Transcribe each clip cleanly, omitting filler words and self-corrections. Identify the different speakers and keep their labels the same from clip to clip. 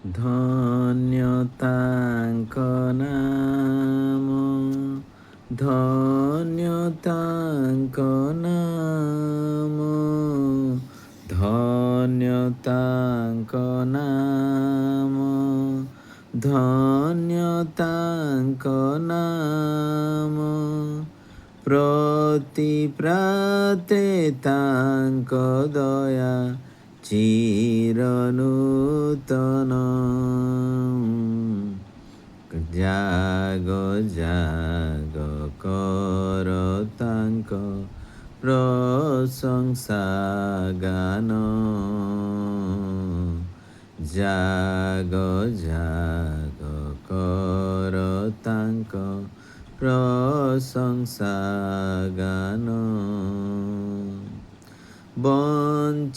Speaker 1: ଧନ୍ୟ ତାଙ୍କ ନାମ, ଧନ୍ୟ ତାଙ୍କ ନାମ, ଧନ୍ୟ ତାଙ୍କ ନାମ, ଧନ୍ୟ ତାଙ୍କ ନାମ। ପ୍ରତି ପ୍ରାତେ ତାଙ୍କ ଦୟା ଚିରନୂତନ। ଜାଗ ଜାଗ କର ତାଙ୍କ ପ୍ରଶଂସା ଗାନ। ଜାଗ ଜାଗ କର ତାଙ୍କ ପ୍ରଶଂସା ଗାନ। ବଞ୍ଚିଥିବା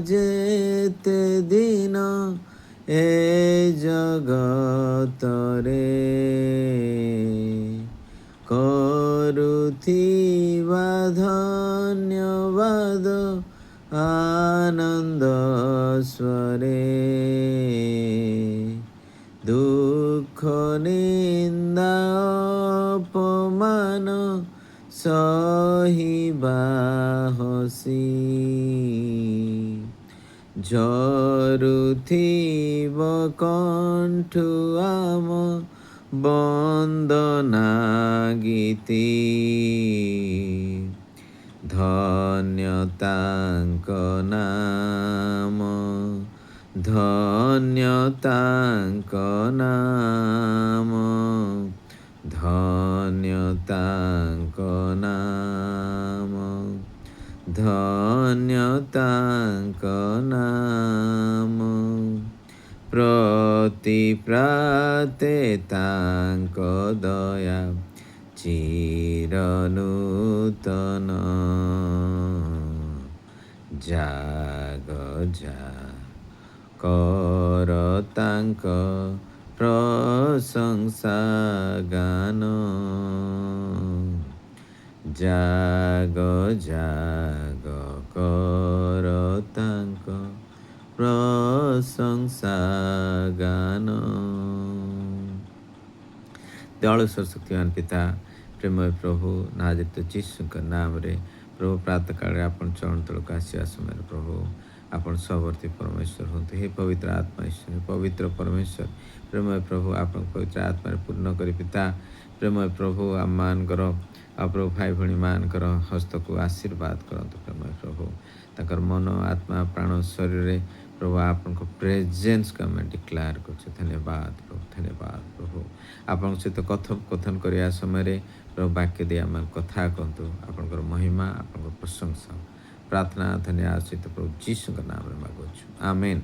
Speaker 1: ଯେତେ ଦିନ ଏ ଜଗତରେ, କରୁଥିବା ଧନ୍ୟବାଦ ଆନନ୍ଦ ସ୍ୱରେ। ଦୁଃଖ ନିନ୍ଦା ଅପମାନ ସହିବା ହସି, ଝରୁଥିବ କଣ୍ଠୁ ଆମ ବନ୍ଦନା ଗୀତି। ଧନ୍ୟ ତାଙ୍କ ନାମ, ଧନ୍ୟ ତାଙ୍କ ନାମ, ଧନ୍ୟ ତାଙ୍କ ନାମ, ଧନ୍ୟ ତାଙ୍କ ନାମ। ପ୍ରତି ପ୍ରାତେ ତାଙ୍କ ଦୟା ଚିରନୂତନ। ଜାଗ ଜାଗ କର ତାଙ୍କ ପ୍ରଶଂସା ଗାନ। ଜାଗ ଜାଗ କର ତାଙ୍କ ପ୍ରଶଂସା ଗାନ। ଦୟାଳୁ ଶକ୍ତିମାନ ପିତା, ପ୍ରେମୟ ପ୍ରଭୁ, ନାଜିତ ଯୀଶୁଙ୍କ ନାମରେ ପ୍ରଭୁ ପ୍ରାତଃକାଳରେ ଆପଣ ଚରଣ ତଳକୁ ଆସିବା ସମୟରେ ପ୍ରଭୁ ଆପଣ ସର୍ବର୍ତ୍ତୀ ପରମେଶ୍ୱର ହୁଅନ୍ତୁ। ହେ ପବିତ୍ର ଆତ୍ମା ଈଶ୍ୱର, ପବିତ୍ର ପରମେଶ୍ୱର, ପ୍ରେମୟ ପ୍ରଭୁ ଆପଣଙ୍କ ପବିତ୍ର ଆତ୍ମାରେ ପୂର୍ଣ୍ଣ କରି ପିତା, ପ୍ରେମୟ ପ୍ରଭୁ ଆମମାନଙ୍କର ପ୍ରଭୁ ଭାଇ ଭଉଣୀମାନଙ୍କର ହସ୍ତକୁ ଆଶୀର୍ବାଦ କରନ୍ତୁ। ପ୍ରେମୟ ପ୍ରଭୁ ତାଙ୍କର ମନ, ଆତ୍ମା, ପ୍ରାଣ, ଶରୀରରେ ପ୍ରଭୁ ଆପଣଙ୍କ ପ୍ରେଜେନ୍ସକୁ ଆମେ ଡିକ୍ଲେୟାର କରୁଛୁ। ଧନ୍ୟବାଦ ପ୍ରଭୁ, ଧନ୍ୟବାଦ ପ୍ରଭୁ। ଆପଣଙ୍କ ସହିତ କଥୋପକଥନ କରିବା ସମୟରେ ପ୍ରଭୁ ବାକ୍ୟ ଦେଇ ଆମେ କଥା କୁହନ୍ତୁ। ଆପଣଙ୍କର ମହିମା, ଆପଣଙ୍କର ପ୍ରଶଂସା ପ୍ରାର୍ଥନା ଧନ୍ୟବାଦ ସହିତ ପ୍ରଭୁ ଯୀଶୁଙ୍କ ନାମରେ ମାଗୁଛୁ, ଆମେନ୍।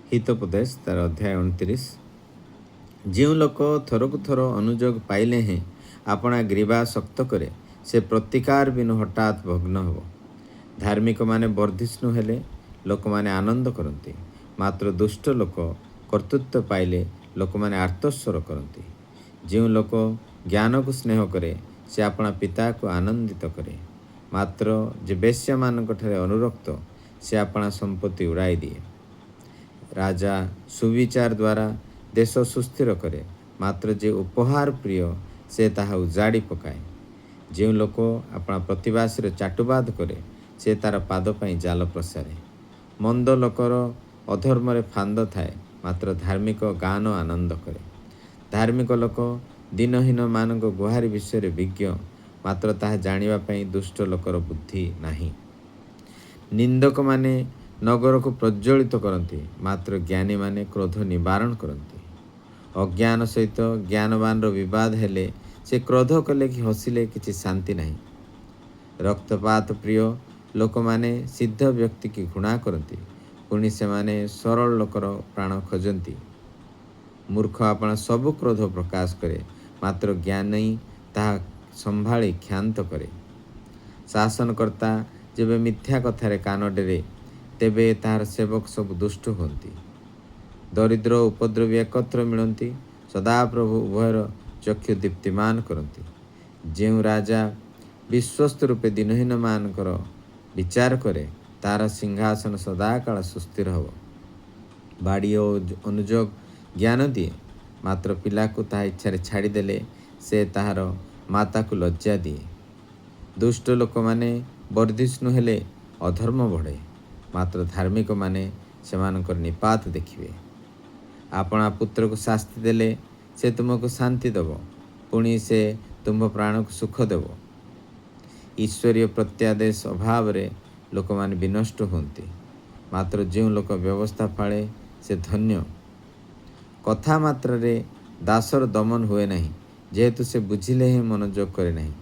Speaker 1: ହିତୋପଦେଶ ତାର ଅଧ୍ୟାୟ 29। ଯେଉଁ ଲୋକ ଥରକୁ ଥର ଅନୁଯୋଗ ପାଇଲେ ହେଁ ଆପଣା ଗ୍ରୀବା ଶକ୍ତ କରେ, ସେ ପ୍ରତିକାର ବିନୁ ହଠାତ୍ ଭଗ୍ନ ହେବ। ଧାର୍ମିକମାନେ ବର୍ଦ୍ଧିଷ୍ଣୁ ହେଲେ ଲୋକମାନେ ଆନନ୍ଦ କରନ୍ତି, ମାତ୍ର ଦୁଷ୍ଟ ଲୋକ କର୍ତ୍ତୃତ୍ୱ ପାଇଲେ ଲୋକମାନେ ଆର୍ତ୍ତସ୍ୱର କରନ୍ତି। ଯେଉଁ ଲୋକ ଜ୍ଞାନକୁ ସ୍ନେହ କରେ, ସେ ଆପଣା ପିତାକୁ ଆନନ୍ଦିତ କରେ, ମାତ୍ର ଯେ ବେଶ୍ୟାମାନଙ୍କଠାରେ ଅନୁରକ୍ତ, ସେ ଆପଣା ସମ୍ପତ୍ତି ଉଡ଼ାଇ ଦିଏ। ରାଜା ସୁବିଚାର ଦ୍ୱାରା ଦେଶ ସୁସ୍ଥିର କରେ, ମାତ୍ର ଯେ ଉପହାର ପ୍ରିୟ, ସେ ତାହା ଉଜାଡ଼ି ପକାଏ। ଯେଉଁ ଲୋକ ଆପଣା ପ୍ରତିବାସୀର ଚାଟୁବାଦ କରେ, ସେ ତାର ପାଦ ପାଇଁ ଜାଲ ପ୍ରସାରେ। ମନ୍ଦ ଲୋକର ଅଧର୍ମରେ ଫାନ୍ଦ ଥାଏ, ମାତ୍ର ଧାର୍ମିକ ଗାନ ଆନନ୍ଦ କରେ। ଧାର୍ମିକ ଲୋକ ଦିନହୀନମାନଙ୍କ ଗୁହାରି ବିଷୟରେ ବିଜ୍ଞ, ମାତ୍ର ତାହା ଜାଣିବା ପାଇଁ ଦୁଷ୍ଟ ଲୋକର ବୁଦ୍ଧି ନାହିଁ। ନିନ୍ଦକମାନେ ନଗରକୁ ପ୍ରଜ୍ୱଳିତ କରନ୍ତି, ମାତ୍ର ଜ୍ଞାନୀମାନେ କ୍ରୋଧ ନିବାରଣ କରନ୍ତି। ଅଜ୍ଞାନ ସହିତ ଜ୍ଞାନବାନର ବିବାଦ ହେଲେ, ସେ କ୍ରୋଧ କଲେ କି ହସିଲେ କିଛି ଶାନ୍ତି ନାହିଁ। ରକ୍ତପାତ ପ୍ରିୟ ଲୋକମାନେ ସିଦ୍ଧ ବ୍ୟକ୍ତିକି ଘୃଣା କରନ୍ତି, ପୁଣି ସେମାନେ ସରଳ ଲୋକର ପ୍ରାଣ ଖୋଜନ୍ତି। ମୂର୍ଖ ଆପଣା ସବୁ କ୍ରୋଧ ପ୍ରକାଶ କରେ, ମାତ୍ର ଜ୍ଞାନୀ ତାହା ସମ୍ଭାଳି କ୍ଷାନ୍ତ କରେ। ଶାସନକର୍ତ୍ତା ଯେବେ ମିଥ୍ୟା କଥାରେ କାନ ଡେରେ, ତେବେ ତାହାର ସେବକ ସବୁ ଦୁଷ୍ଟ ହୁଅନ୍ତି। ଦରିଦ୍ର ଓ ଉପଦ୍ରବୀ ଏକତ୍ର ମିଳନ୍ତି, ସଦାପ୍ରଭୁ ଉଭୟର ଚକ୍ଷୁ ଦୀପ୍ତିମାନ କରନ୍ତି। ଯେଉଁ ରାଜା ବିଶ୍ୱସ୍ତ ରୂପେ ଦିନହୀନମାନଙ୍କର ବିଚାର କରେ, ତାହାର ସିଂହାସନ ସଦାକାଳ ସୁସ୍ଥିର ହେବ। ବାଡ଼ି ଓ ଅନୁଯୋଗ ଜ୍ଞାନ ଦିଏ, ମାତ୍ର ପିଲାକୁ ତାହା ଇଚ୍ଛାରେ ଛାଡ଼ିଦେଲେ ସେ ତାହାର ମାତାକୁ ଲଜ୍ଜା ଦିଏ। ଦୁଷ୍ଟ ଲୋକମାନେ ବର୍ଦ୍ଧିଷ୍ଣୁ ହେଲେ ଅଧର୍ମ ବଢ଼େ, ମାତ୍ର ଧାର୍ମିକମାନେ ସେମାନଙ୍କର ନିପାତ ଦେଖିବେ। ଆପଣା ପୁତ୍ରକୁ ଶାସ୍ତି ଦେଲେ ସେ ତୁମକୁ ଶାନ୍ତି ଦେବ, ପୁଣି ସେ ତୁମ ପ୍ରାଣକୁ ସୁଖ ଦେବ। ଈଶ୍ୱରୀୟ ପ୍ରତ୍ୟାଦେଶ ଅଭାବରେ ଲୋକମାନେ ବିନଷ୍ଟ ହୁଅନ୍ତି, ମାତ୍ର ଯେଉଁ ଲୋକ ବ୍ୟବସ୍ଥା ପାଳେ ସେ ଧନ୍ୟ। କଥା ମାତ୍ରାରେ ଦାସର ଦମନ ହୁଏ ନାହିଁ, ଯେହେତୁ ସେ ବୁଝିଲେ ହିଁ ମନୋଯୋଗ କରେ ନାହିଁ।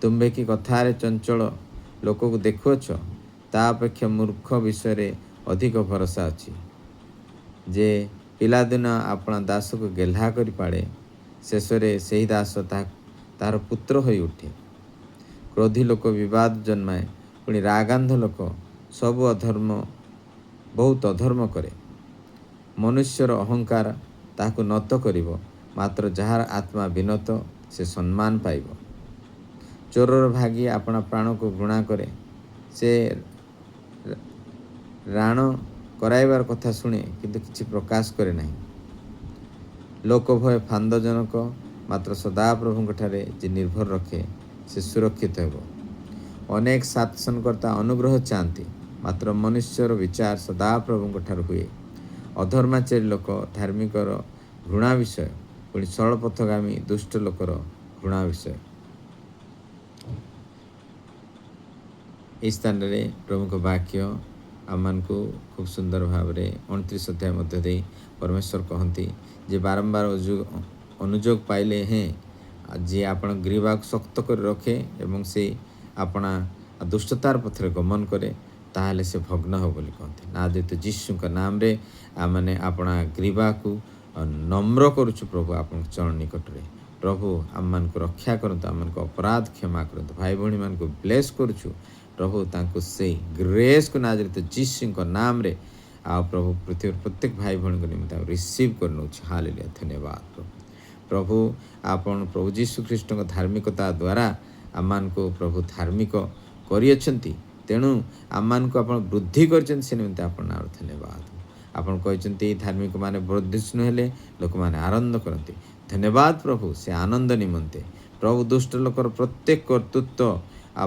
Speaker 1: ତୁମ୍ଭେ କି କଥାରେ ଚଞ୍ଚଳ ଲୋକକୁ ଦେଖୁଅଛ, ତା ଅପେକ୍ଷା ମୂର୍ଖ ବିଷୟରେ ଅଧିକ ଭରସା ଅଛି। ଯେ ପିଲାଦିନ ଆପଣା ଦାସକୁ ଗେହ୍ଲା କରି ପାଳେ, ଶେଷରେ ସେହି ଦାସ ତାହାର ପୁତ୍ର ହୋଇ ଉଠେ। କ୍ରୋଧୀ ଲୋକ ବିବାଦ ଜନ୍ମାଏ, ପୁଣି ରାଗାନ୍ଧ ଲୋକ ବହୁତ ଅଧର୍ମ କରେ। ମନୁଷ୍ୟର ଅହଙ୍କାର ତାହାକୁ ନତ କରିବ, ମାତ୍ର ଯାହାର ଆତ୍ମା ବିନତ ସେ ସମ୍ମାନ ପାଇବ। ଚୋରର ଭାଗୀ ଆପଣା ପ୍ରାଣକୁ ଘୃଣା କରେ, ସେ ରାଣ କରାଇବାର କଥା ଶୁଣେ କିନ୍ତୁ କିଛି ପ୍ରକାଶ କରେ ନାହିଁ। ଲୋକ ଭୟ ଫାନ୍ଦଜନକ, ମାତ୍ର ସଦାପ୍ରଭୁଙ୍କଠାରେ ଯେ ନିର୍ଭର ରଖେ ସେ ସୁରକ୍ଷିତ ହେବ। ଅନେକ ଶାସନକର୍ତ୍ତା ଅନୁଗ୍ରହ ଚାହାନ୍ତି, ମାତ୍ର ମନୁଷ୍ୟର ବିଚାର ସଦାପ୍ରଭୁଙ୍କଠାରୁ ହୁଏ। ଅଧର୍ମାଚାରୀ ଲୋକ ଧାର୍ମିକର ଘୃଣା ବିଷୟ, ପୁଣି ସରଳପଥଗାମୀ ଦୁଷ୍ଟ ଲୋକର ଘୃଣା ବିଷୟ। ଏହି ସ୍ଥାନରେ ପ୍ରମୁଖ ବାକ୍ୟ ଆମମାନଙ୍କୁ ଖୁବ୍ ସୁନ୍ଦର ଭାବରେ 29 ଅଧ୍ୟାୟ ମଧ୍ୟ ଦେଇ ପରମେଶ୍ୱର କହନ୍ତି ଯେ ବାରମ୍ବାର ଅନୁଯୋଗ ପାଇଲେ ହେଁ ଯିଏ ଆପଣ ଗ୍ରୀବାକୁ ଶକ୍ତ କରି ରଖେ ଏବଂ ସେ ଆପଣା ଦୁଷ୍ଟତାର ପଥରେ ଗମନ କରେ, ତାହେଲେ ସେ ଭଗ୍ନ ହେବ ବୋଲି କହନ୍ତି। ନା ଯେହେତୁ ଯୀଶୁଙ୍କ ନାମରେ ଆମେ ଆପଣା ଗ୍ରୀବାକୁ ନମ୍ର କରୁଛୁ ପ୍ରଭୁ ଆପଣଙ୍କ ଚରଣ ନିକଟରେ। ପ୍ରଭୁ ଆମମାନଙ୍କୁ ରକ୍ଷା କରନ୍ତୁ, ଆମମାନଙ୍କୁ ଅପରାଧ କ୍ଷମା କରନ୍ତୁ। ଭାଇ ଭଉଣୀମାନଙ୍କୁ ବ୍ଲେସ୍ କରୁଛୁ ପ୍ରଭୁ, ତାଙ୍କୁ ସେଇ ଗ୍ରେସ୍କୁ ନା ଯେହେତୁ ଯୀଶୁଙ୍କ ନାମରେ ଆଉ ପ୍ରଭୁ ପୃଥିବୀର ପ୍ରତ୍ୟେକ ଭାଇ ଭଉଣୀଙ୍କ ନିମନ୍ତେ ରିସିଭ୍ କରିନେଉଛି। ହାଲେଲୁୟା, ଧନ୍ୟବାଦ ପ୍ରଭୁ। ପ୍ରଭୁ ଆପଣ ପ୍ରଭୁ ଯୀଶୁ ଖ୍ରୀଷ୍ଟଙ୍କ ଧାର୍ମିକତା ଦ୍ୱାରା ଆମମାନଙ୍କୁ ପ୍ରଭୁ ଧାର୍ମିକ କରିଅଛନ୍ତି, ତେଣୁ ଆମମାନଙ୍କୁ ଆପଣ ବୃଦ୍ଧି କରିଛନ୍ତି, ସେ ନିମନ୍ତେ ଆପଣ ନାଁରେ ଧନ୍ୟବାଦ। ଆପଣ କହିଛନ୍ତି ଧାର୍ମିକମାନେ ବର୍ଦ୍ଧିଷ୍ଣୁ ହେଲେ ଲୋକମାନେ ଆନନ୍ଦ କରନ୍ତି। ଧନ୍ୟବାଦ ପ୍ରଭୁ ସେ ଆନନ୍ଦ ନିମନ୍ତେ। ପ୍ରଭୁ ଦୁଷ୍ଟ ଲୋକର ପ୍ରତ୍ୟେକ କର୍ତ୍ତୃତ୍ୱ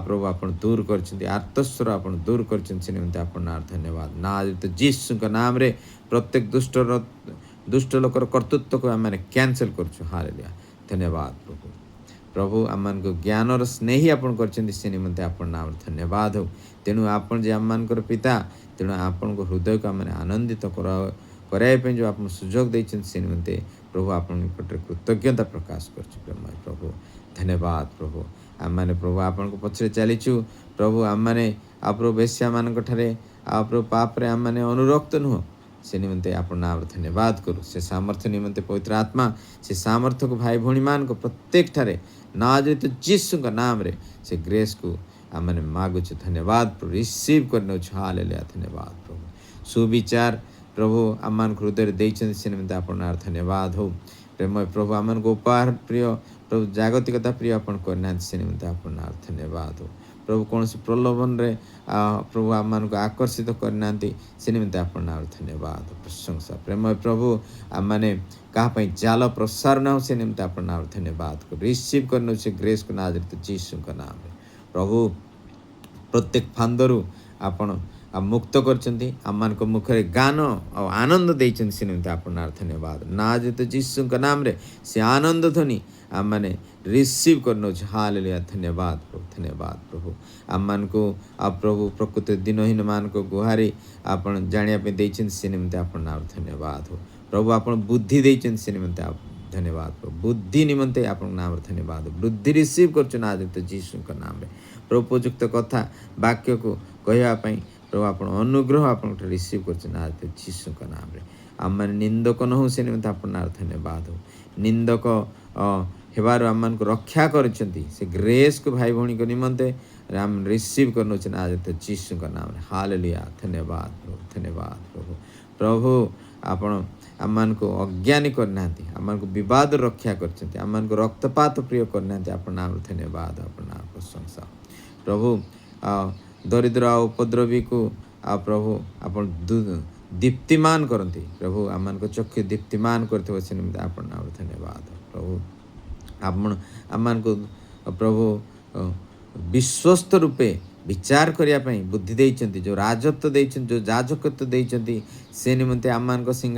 Speaker 1: ପ୍ରଭୁ ଆପଣ ଦୂର କରିଛନ୍ତି, ଆର୍ତ୍ତସ୍ୱର ଆପଣ ଦୂର କରିଛନ୍ତି, ସେ ନିମନ୍ତେ ଆପଣ ନାଁରେ ଧନ୍ୟବାଦ। ନା ଯେହେତୁ ଯୀଶୁଙ୍କ ନାମରେ ପ୍ରତ୍ୟେକ ଦୁଷ୍ଟ ଲୋକର କର୍ତ୍ତୃତ୍ୱକୁ ଆମେ କ୍ୟାନସଲ୍ କରୁଛୁ। ହାଲେଲୁୟା, ଧନ୍ୟବାଦ ପ୍ରଭୁ। ପ୍ରଭୁ ଆମମାନଙ୍କୁ ଜ୍ଞାନର ସ୍ନେହୀ ଆପଣ କରିଛନ୍ତି, ସେ ନିମନ୍ତେ ଆପଣ ନାମରେ ଧନ୍ୟବାଦ ହେଉ। ତେଣୁ ଆପଣ ଯେ ଆମମାନଙ୍କର ପିତା, ତେଣୁ ଆପଣଙ୍କ ହୃଦୟକୁ ଆମେ ଆନନ୍ଦିତ କରାଇବା ପାଇଁ ଯେଉଁ ଆପଣ ସୁଯୋଗ ଦେଇଛନ୍ତି, ସେ ନିମନ୍ତେ ପ୍ରଭୁ ଆପଣଙ୍କ ନିକଟରେ କୃତଜ୍ଞତା ପ୍ରକାଶ କରୁଛୁ। ପ୍ରେମମୟ ପ୍ରଭୁ ଧନ୍ୟବାଦ ପ୍ରଭୁ। ଆମମାନେ ପ୍ରଭୁ ଆପଣଙ୍କ ପଛରେ ଚାଲିଛୁ ପ୍ରଭୁ। ଆମମାନେ ପ୍ରଭୁ ବେଶ୍ୟାମାନଙ୍କଠାରେ ପ୍ରଭୁ ପାପରେ ଆମମାନେ ଅନୁରକ୍ତ ନୁହଁ, ସେ ନିମନ୍ତେ ଆପଣ ନାମରେ ଧନ୍ୟବାଦ କରୁ। ସେ ସାମର୍ଥ୍ୟ ନିମନ୍ତେ ପବିତ୍ର ଆତ୍ମା ସେ ସାମର୍ଥ୍ୟକୁ ଭାଇ ଭଉଣୀମାନଙ୍କ ପ୍ରତ୍ୟେକ ଠାରେ ନା ଯେହେତୁ ଯୀଶୁଙ୍କ ନାମରେ ସେ ଗ୍ରେସ୍କୁ ଆମମାନେ ମାଗୁଛୁ। ଧନ୍ୟବାଦ ପ୍ରଭୁ, ରିସିଭ୍ କରିନେଉଛୁ। ହାଲେଲୁୟା, ଧନ୍ୟବାଦ ପ୍ରଭୁ। ସୁବିଚାର ପ୍ରଭୁ ଆମମାନଙ୍କ ହୃଦୟରେ ଦେଇଛନ୍ତି, ସେ ନିମନ୍ତେ ଆପଣ ନାଁରେ ଧନ୍ୟବାଦ ହଉ। ପ୍ରେମମୟ ପ୍ରଭୁ ଆମମାନଙ୍କୁ ଉପହାର ପ୍ରିୟ ପ୍ରଭୁ, ଜାଗତିକତା ପ୍ରିୟ ଆପଣ କରିନାହାନ୍ତି, ସେ ନିମନ୍ତେ ଆପଣ ନାଁରେ ଧନ୍ୟବାଦ ହଉ। ପ୍ରଭୁ କୌଣସି ପ୍ରଲୋଭନରେ ପ୍ରଭୁ ଆମମାନଙ୍କୁ ଆକର୍ଷିତ କରିନାହାନ୍ତି, ସେ ନିମନ୍ତେ ଆପଣ ନାଁରେ ଧନ୍ୟବାଦ ପ୍ରଶଂସା। ପ୍ରେମମୟ ପ୍ରଭୁ ଆମମାନେ କାହା ପାଇଁ ଜାଲ ପ୍ରସାର ନାହୁଁ, ସେ ନିମନ୍ତେ ଆପଣ ନାଁରେ ଧନ୍ୟବାଦ କରୁ। ରିସିଭ୍ କରିନେଉ ସେ ଗ୍ରେସ୍କୁ ନା ଯେହେତୁ ଯୀଶୁଙ୍କ ନାମରେ। ପ୍ରଭୁ ପ୍ରତ୍ୟେକ ଫାନ୍ଦରୁ ଆପଣ ମୁକ୍ତ କରିଛନ୍ତି, ଆମମାନଙ୍କ ମୁଖରେ ଗାନ ଆଉ ଆନନ୍ଦ ଦେଇଛନ୍ତି, ସେ ନିମନ୍ତେ ଆପଣ ନାଁରେ ଧନ୍ୟବାଦ। ନା ଯେହେତୁ ଯୀଶୁଙ୍କ ନାମରେ ସେ ଆନନ୍ଦ ଧ୍ୱନି ଆମମାନେ ରିସିଭ୍ କରିନେଉଛୁ। ହାଲେଲୁୟା, ଧନ୍ୟବାଦ ପ୍ରଭୁ, ଧନ୍ୟବାଦ ପ୍ରଭୁ। ଆମମାନଙ୍କୁ ପ୍ରଭୁ ପ୍ରକୃତ ଦିନହୀନମାନଙ୍କ ଗୁହାରି ଆପଣ ଜାଣିବା ପାଇଁ ଦେଇଛନ୍ତି, ସେ ନିମନ୍ତେ ଆପଣ ନାଁରେ ଧନ୍ୟବାଦ ହଉ। ପ୍ରଭୁ ଆପଣ ବୁଦ୍ଧି ଦେଇଛନ୍ତି, ସେ ନିମନ୍ତେ ଧନ୍ୟବାଦ ପ୍ରଭୁ। ବୁଦ୍ଧି ନିମନ୍ତେ ଆପଣଙ୍କ ନାମରେ ଧନ୍ୟବାଦ। ବୃଦ୍ଧି ରିସିଭ୍ କରୁଛୁ ନା ଯେହେତୁ ଯୀଶୁଙ୍କ ନାମରେ। ପ୍ରଭୁ ଉପଯୁକ୍ତ କଥା ବାକ୍ୟକୁ କହିବା ପାଇଁ ପ୍ରଭୁ ଆପଣ ଅନୁଗ୍ରହ ଆପଣଙ୍କଠୁ ରିସିଭ୍ କରୁଛୁ ନା ଯେହେତୁ ଯୀଶୁଙ୍କ ନାମରେ। ଆମମାନେ ନିନ୍ଦକ ନ ହଉ, ସେ ନିମନ୍ତେ ଆପଣ ନାଁରେ ଧନ୍ୟବାଦ ହଉ। ନିନ୍ଦକ ହେବାରୁ ଆମମାନଙ୍କୁ ରକ୍ଷା କରିଛନ୍ତି, ସେ ଗ୍ରେସ୍କୁ ଭାଇ ଭଉଣୀଙ୍କ ନିମନ୍ତେ ଆମେ ରିସିଭ୍ କରିନେଉଛୁ ନା ଯେହେତୁ ଯୀଶୁଙ୍କ ନାମରେ। ହାଲେଲୁୟା, ଧନ୍ୟବାଦ ପ୍ରଭୁ, ଧନ୍ୟବାଦ ପ୍ରଭୁ। ପ୍ରଭୁ ଆପଣ ଆମମାନଙ୍କୁ ଅଜ୍ଞାନୀ କରିନାହାନ୍ତି, ଆମମାନଙ୍କୁ ବିବାଦରୁ ରକ୍ଷା କରିଛନ୍ତି, ଆମମାନଙ୍କୁ ରକ୍ତପାତ ପ୍ରିୟ କରିନାହାନ୍ତି, ଆପଣ ନାମରେ ଧନ୍ୟବାଦ, ଆପଣ ନାମ ପ୍ରଶଂସା। ପ୍ରଭୁ ଦରିଦ୍ର ଆଉ ଉପଦ୍ରବୀକୁ आ प्रभु आपण दीप्तिमान करती प्रभु आम चक्षु दीप्तिमान कर निमित्त आपण धन्यवाद प्रभु आम को प्रभु विश्वस्त रूपे विचार करने बुद्धि देइचंती जो राजत्व देइचंती जो याजकत्व देइचंती से निमंते आम सिंहा